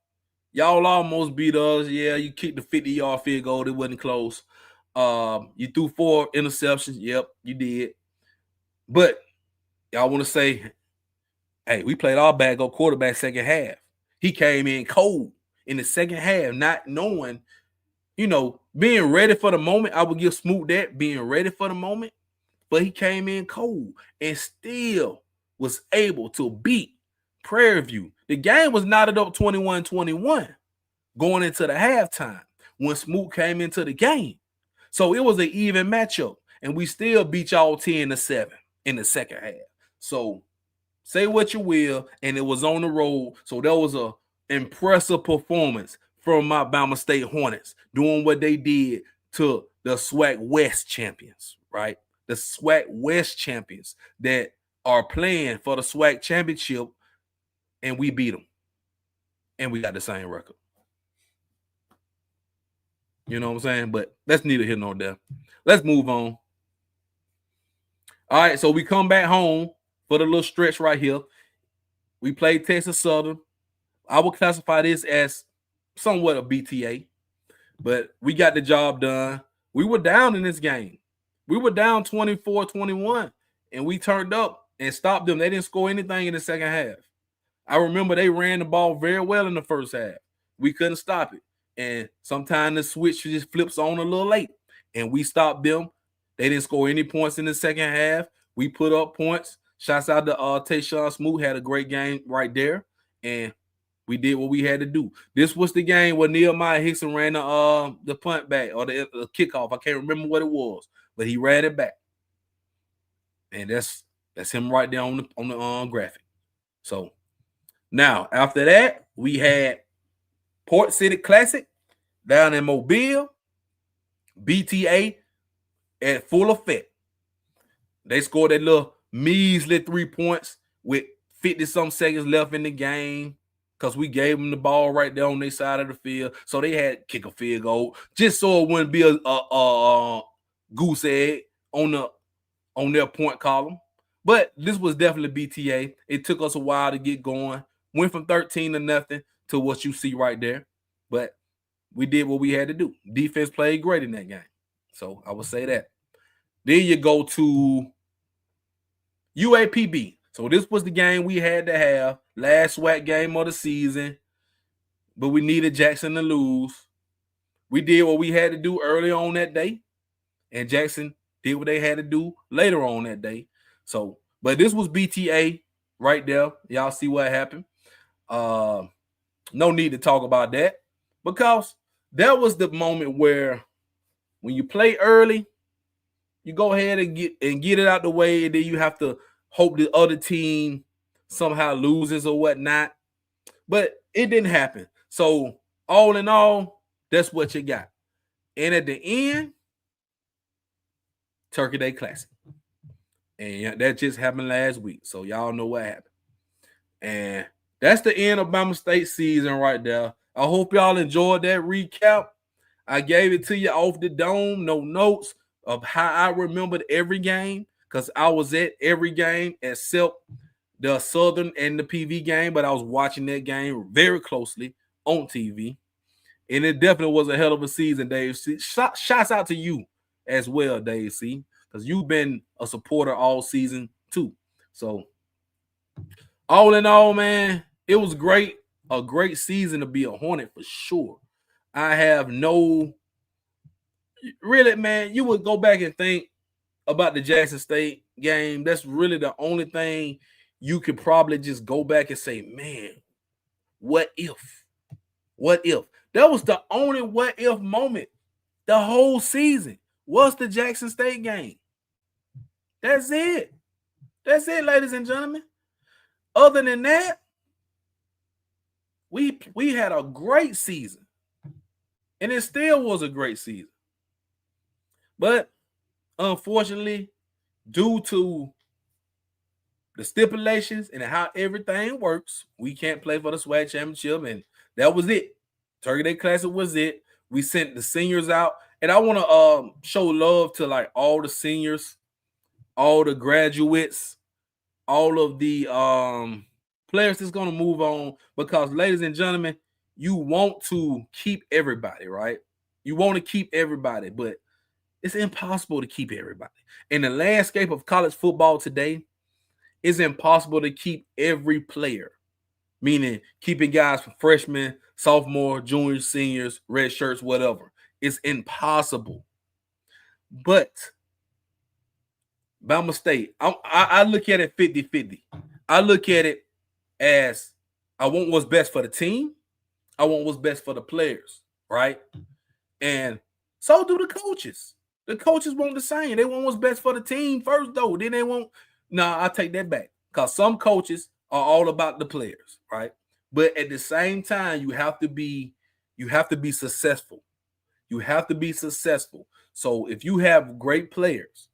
Y'all almost beat us. Yeah, you kicked the 50-yard field goal. It wasn't close. You threw 4 interceptions. Yep, you did. But y'all want to say, hey, we played our backup quarterback second half. He came in cold in the second half, not knowing, you know, being ready for the moment. I would give Smoot that, being ready for the moment. But he came in cold and still was able to beat Prairie View. The game was knotted up 21-21 going into the halftime when Smoot came into the game. So it was an even matchup, and we still beat y'all 10-7 in the second half. So say what you will, and it was on the road. So that was a impressive performance from my Bama State Hornets doing what they did to the SWAC West champions, right? The SWAC West champions that are playing for the SWAC championship, and we beat them. And we got the same record. You know what I'm saying? But that's neither here nor there. Let's move on. All right, so we come back home for the little stretch right here. We played Texas Southern. I would classify this as somewhat a BTA, but we got the job done. We were down in this game. We were down 24-21, and we turned up and stopped them. They didn't score anything in the second half. I remember they ran the ball very well in the first half. We couldn't stop it. And sometimes the switch just flips on a little late, and we stopped them. They didn't score any points in the second half. We put up points. Shouts out to Tayshawn Smoot, had a great game right there, and we did what we had to do. This was the game where Nehemiah Hickson ran the punt back or the kickoff. I can't remember what it was, but he ran it back, and that's him right there on the graphic. So now after that, we had Port City Classic down in Mobile, BTA at full effect. They scored that little measly 3 points with 50-some seconds left in the game because we gave them the ball right there on their side of the field. So they had to kick a field goal just so it wouldn't be a goose egg on their point column. But this was definitely BTA. It took us a while to get going. Went from 13-0 to what you see right there. But we did what we had to do. Defense played great in that game. So I would say that. Then you go to UAPB. So this was the game we had to have. Last SWAC game of the season. But we needed Jackson to lose. We did what we had to do early on that day. And Jackson did what they had to do later on that day. So, but this was BTA right there. Y'all see what happened. No need to talk about that. Because that was the moment where when you play early, You go ahead and get it out the way, and then you have to hope the other team somehow loses or whatnot. But it didn't happen. So all in all, that's what you got. And at the end, Turkey Day Classic. And that just happened last week. So y'all know what happened. And that's the end of Bama State season right there. I hope y'all enjoyed that recap. I gave it to you off the dome, no notes of how I remembered every game because I was at every game except the Southern and the PV game, but I was watching that game very closely on TV. And it definitely was a hell of a season, Dave C. Shouts out to you as well, Dave C., because you've been a supporter all season too. So, all in all, man, it was great. A great season to be a Hornet for sure. I have no really, man, you would go back and think about the Jackson State game. That's really the only thing you could probably just go back and say, man, what if? What if? That was the only what if moment the whole season was the Jackson State game. That's it. That's it, ladies and gentlemen. Other than that, we had a great season. And it still was a great season. But unfortunately, due to the stipulations and how everything works, we can't play for the SWAC championship. And that was it. Turkey Day Classic was it. We sent the seniors out. And I want to show love to like all the seniors, all the graduates, all of the players that's going to move on. Because, ladies and gentlemen, you want to keep everybody, right? You want to keep everybody, but it's impossible to keep everybody. In the landscape of college football today, it's impossible to keep every player, meaning keeping guys from freshmen, sophomore, juniors, seniors, red shirts, whatever. It's impossible. But Bama State, I look at it 50-50. I look at it as I want what's best for the team. I want what's best for the players, right? And so do the coaches. The coaches want the same. They want what's best for the team first, though. Then they want. Nah, I take that back. Because some coaches are all about the players, right? But at the same time, you have to be successful. You have to be successful. So if you have great players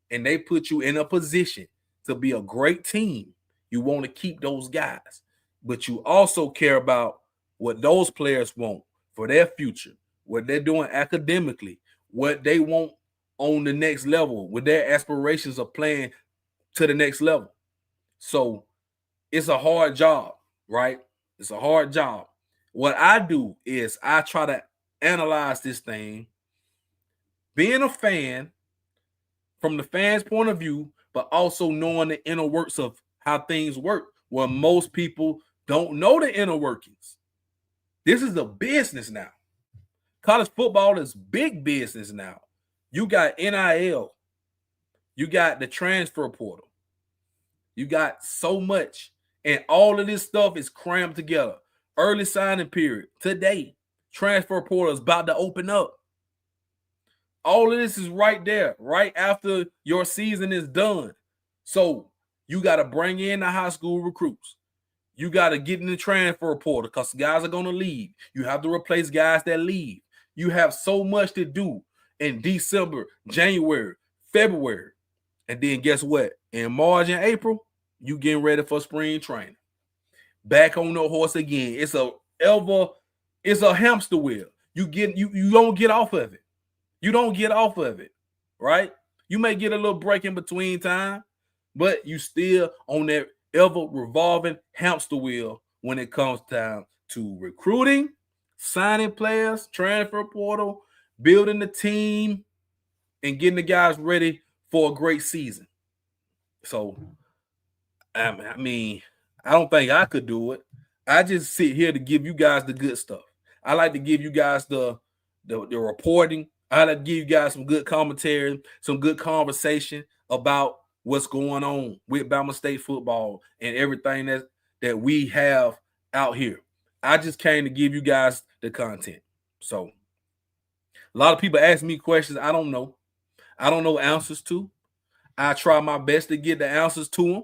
and they put you in a position to be a great team, you want to keep those guys. But you also care about what those players want for their future, what they're doing academically, what they want on the next level, with their aspirations of playing to the next level. So it's a hard job, right? It's a hard job. What I do is I try to analyze this thing, being a fan from the fans' point of view, but also knowing the inner works of how things work, where most people don't know the inner workings. This is a business now. College football is big business now. You got NIL. You got the transfer portal. You got so much. And all of this stuff is crammed together. Early signing period. Today, transfer portal is about to open up. All of this is right there, right after your season is done. So you got to bring in the high school recruits. You got to get in the transfer portal because guys are going to leave. You have to replace guys that leave. You have so much to do in December, January, February. And then guess what? In March and April, you getting ready for spring training. Back on the horse again. It's a hamster wheel. You don't get off of it. You don't get off of it, right? You may get a little break in between time, but you still on that ever revolving hamster wheel when it comes time to recruiting, signing players, transfer portal, building the team, and getting the guys ready for a great season. So, I mean, I don't think I could do it. I just sit here to give you guys the good stuff. I like to give you guys the reporting. I like to give you guys some good commentary, some good conversation about what's going on with Bama State football and everything that we have out here. I just came to give you guys the content. So a lot of people ask me questions. I don't know. I don't know answers to. I try my best to get the answers to them,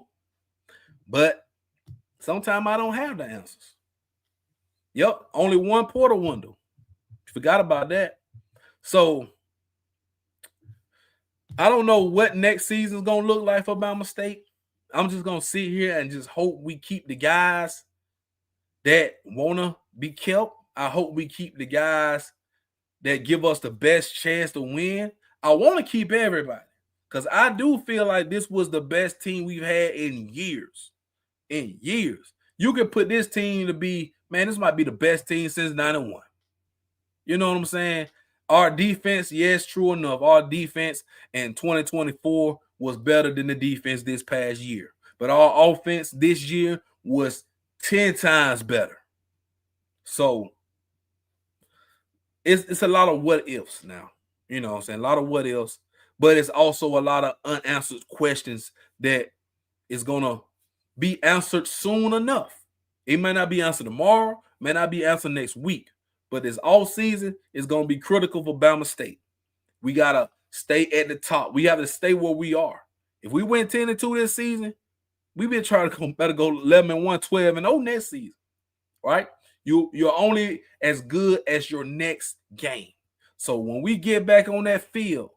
but sometimes I don't have the answers. Yep, only one portal window. Forgot about that. So I don't know what next season's gonna look like for Bama State. I'm just gonna sit here and just hope we keep the guys that wanna be kept. I hope we keep the guys that give us the best chance to win. I want to keep everybody because I do feel like this was the best team we've had in years. In years. You can put this team to be, man, this might be the best team since 91. You know what I'm saying? Our defense, yes, true enough. Our defense in 2024 was better than the defense this past year. But our offense this year was 10 times better. So it's a lot of what ifs now. You know what I'm saying? A lot of what ifs. But it's also a lot of unanswered questions that is going to be answered soon enough. It may not be answered tomorrow, may not be answered next week. But this all season is going to be critical for Bama State. We got to stay at the top. We have to stay where we are. If we win 10-2 this season, we've been trying to better go 11-1, 12-0 next season. Right? You're only as good as your next game. So when we get back on that field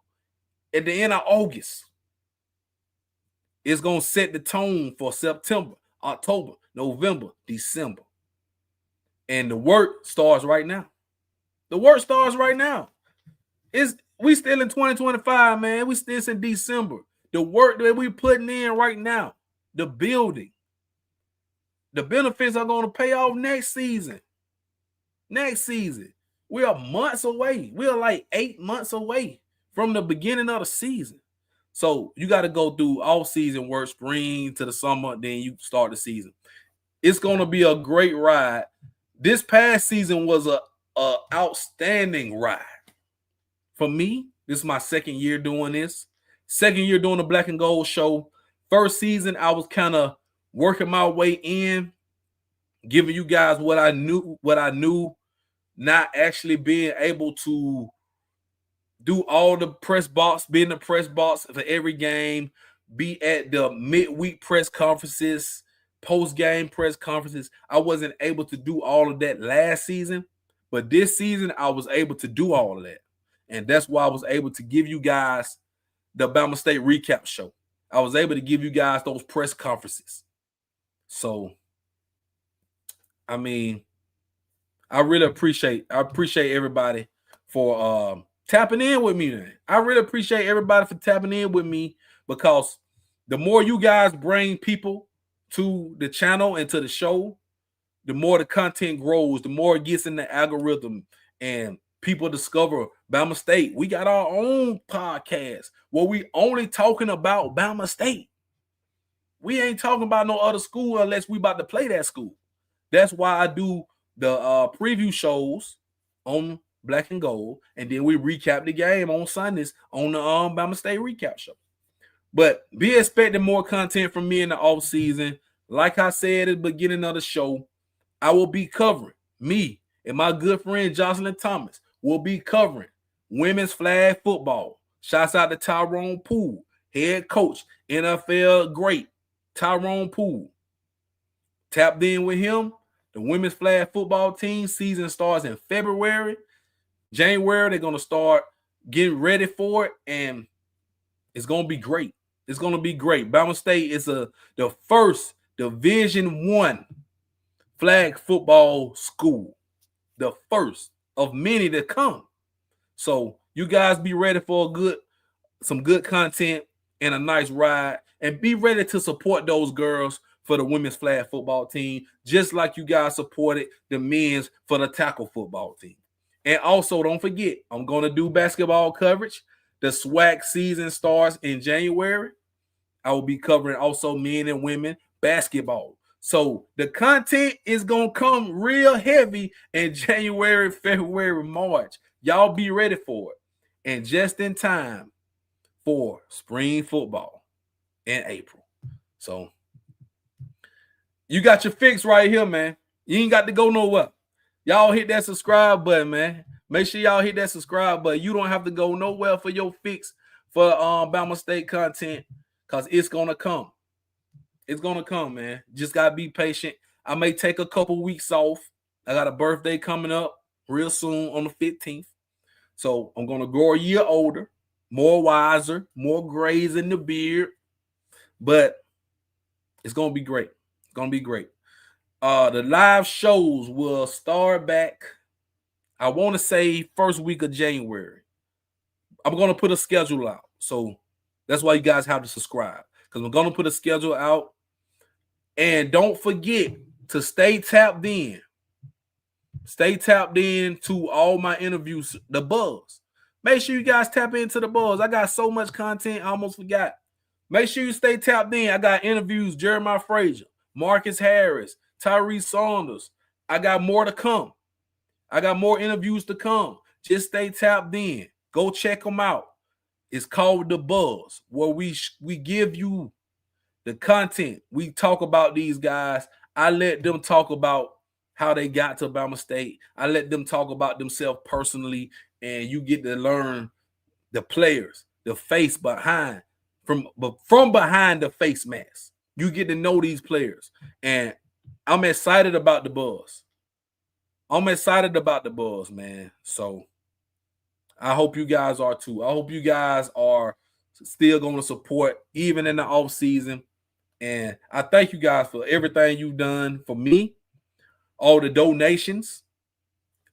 at the end of August, it's going to set the tone for September, October, November, December. And the work starts right now. The work starts right now. We still in 2025, man. We still in December. The work that we putting in right now, the building, the benefits are going to pay off next season. Next season. We are months away. We are like 8 months away from the beginning of the season. So you got to go through all season work, spring to the summer, then you start the season. It's going to be a great ride. This past season was a outstanding ride. For me, this is my second year doing this. Second year doing the Black and Gold show. First season, I was kind of working my way in, giving you guys what I knew, not actually being able to do all the press box, be in the press box for every game, be at the midweek press conferences, post-game press conferences. I wasn't able to do all of that last season, but this season I was able to do all of that. And that's why I was able to give you guys the Bama State recap show. I was able to give you guys those press conferences. So, I mean, I really appreciate everybody for tapping in with me, man. I really appreciate everybody for tapping in with me, because the more you guys bring people to the channel and to the show, the more the content grows, the more it gets in the algorithm, and people discover Bama State. We got our own podcast where we only talking about Bama State. We ain't talking about no other school unless we about to play that school. That's why I do the preview shows on Black and Gold, and then we recap the game on Sundays on the Bama State recap show. But be expecting more content from me in the off season. Like I said at the beginning of the show, I will be covering, me and my good friend Jocelyn Thomas will be covering women's flag football. Shouts out to Tyrone Poole, head coach, NFL great Tyrone Poole. Tapped in with him. The women's flag football team season starts in February. January, they're going to start getting ready for it, and it's going to be great. It's going to be great. Bama State is the first Division I flag football school. The first of many to come. So you guys be ready for some good content and a nice ride, and be ready to support those girls for the women's flag football team, just like you guys supported the men's for the tackle football team. And also, don't forget, I'm going to do basketball coverage. The SWAC season starts in January. I will be covering also men and women basketball. So the content is going to come real heavy in January, February, March. Y'all be ready for it. And just in time for spring football in April. So you got your fix right here, man. You ain't got to go nowhere. Y'all hit that subscribe button, man. Make sure y'all hit that subscribe button. You don't have to go nowhere for your fix for Bama State content, because it's gonna come. It's gonna come, man. Just gotta be patient. I may take a couple weeks off. I got a birthday coming up real soon on the 15th. So I'm gonna grow a year older, more wiser, more grays in the beard. But it's gonna be great. It's gonna be great. The live shows will start back, I want to say, first week of January. I'm gonna put a schedule out. So that's why you guys have to subscribe, because we're gonna put a schedule out. And don't forget to stay tapped in. Stay tapped in to all my interviews, the buzz. Make sure you guys tap into the buzz. I got so much content, I almost forgot. Make sure you stay tapped in. I got interviews, Jeremiah Frazier, Marcus Harris, Tyrese Saunders. I got more to come. I got more interviews to come. Just stay tapped in. Go check them out. It's called The Buzz, where we give you the content. We talk about these guys. I let them talk about how they got to Bama State. I let them talk about themselves personally, and you get to learn the players, the face behind, from behind the face mask. You get to know these players, and I'm excited about the buzz. I'm excited about the buzz, man. So I hope you guys are too. I hope you guys are still going to support even in the off season. And I thank you guys for everything you've done for me, all the donations,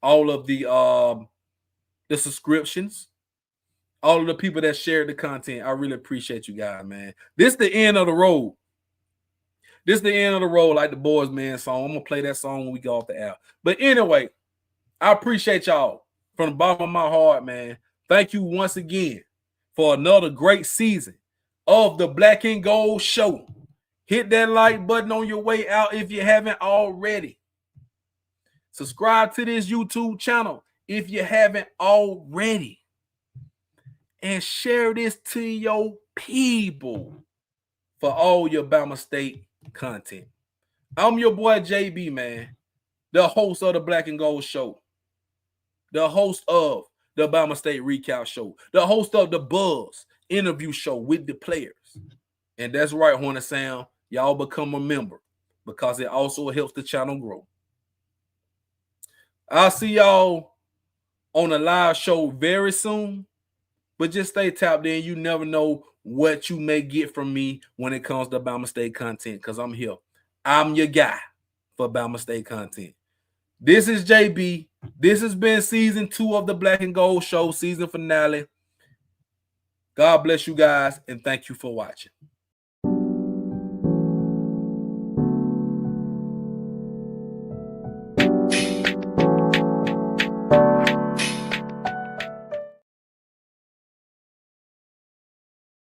all of the subscriptions, all of the people that shared the content. I really appreciate you guys, man. This is the end of the road. This is the end of the road, like the Boys Man song. I'm going to play that song when we go off the air. But anyway, I appreciate y'all from the bottom of my heart, man. Thank you once again for another great season of the Black and Gold Show. Hit that like button on your way out if you haven't already. Subscribe to this YouTube channel if you haven't already. And share this to your people for all your Bama State content. I'm your boy JB, man, the host of the Black and Gold Show, the host of the Bama State Recap Show, the host of the Buzz interview show with the players. And that's right, Hornet Sound. Y'all become a member because it also helps the channel grow. I'll see y'all on a live show very soon, but just stay tapped in. You never know what you may get from me when it comes to Bama State content, because I'm here. I'm your guy for Bama State content. This is JB. This has been season 2 of the Black and Gold Show, season finale. God bless you guys, and thank you for watching.